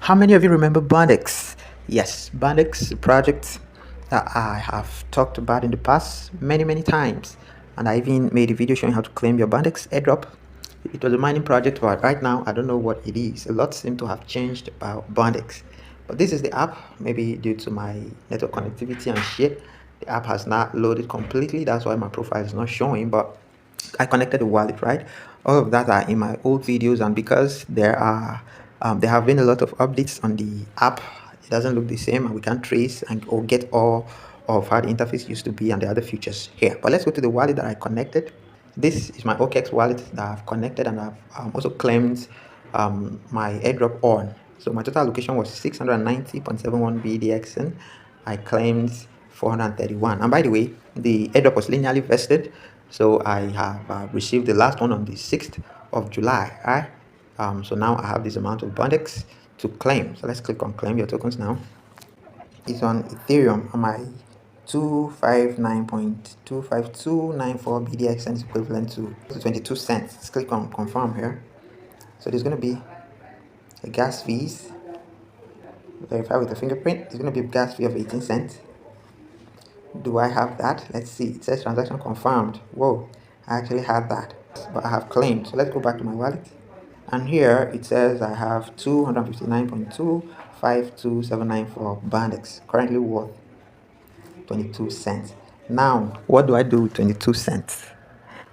How many of you remember Bondex? Yes, Bondex project that I have talked about in the past many times, and I even made a video showing how to claim your Bondex airdrop. It was a mining project, but right now I don't know what it is. A lot seem to have changed about Bondex, but this is the app. Maybe due to my network connectivity and shit, the app has not loaded completely. That's why my profile is not showing, but I connected the wallet, right? All of that are in my old videos, and because there have been a lot of updates on the app, it doesn't look the same, and we can't trace and or get all of how the interface used to be and the other features here. But let's go to the wallet that I connected. This is my OKX wallet that I've connected, and I've also claimed my airdrop on. So my total allocation was 690.71 BDX. I claimed 431. And by the way, the airdrop was linearly vested, so I have received the last one on the 6th of July. Right? So now I have this amount of Bondex to claim. So let's click on claim your tokens now. It's on Ethereum on my 259.25294 BDX, and is equivalent to 22 cents. Let's click on confirm here. So there's going to be a gas fees. Verify with a fingerprint. There's going to be a gas fee of 18 cents. Do I have that? Let's see. It says transaction confirmed. Whoa, I actually have that, but I have claimed. So let's go back to my wallet, and here it says I have 259.252794 Bondex, currently worth 22 cents. Now, what do I do with 22 cents?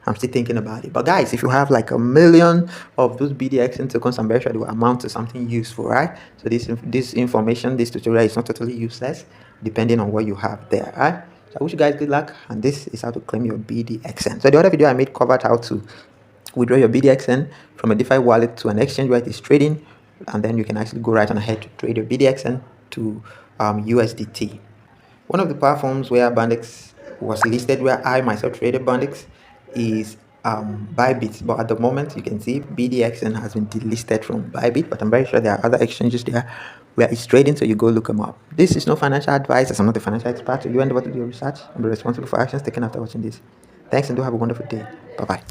I'm still thinking about it. But guys, if you have like 1,000,000 of those BDX tokens, I'm very sure they will amount to something useful, right? So this information, this tutorial is not totally useless, depending on what you have there, right? So I wish you guys good luck, and this is how to claim your BDXN. So the other video I made covered how to withdraw your BDXN from a DeFi wallet to an exchange where it is trading, and then you can actually go right on ahead to trade your BDXN to USDT. One of the platforms where Bondex was listed, where I myself traded Bondex, is Bybit. But at the moment, you can see BDXN has been delisted from Bybit, but I'm very sure there are other exchanges there where it's trading, so you go look them up. This is no financial advice, as I'm not a financial expert, so you endeavor to do your research and be responsible for actions taken after watching this. Thanks, and do have a wonderful day. Bye-bye.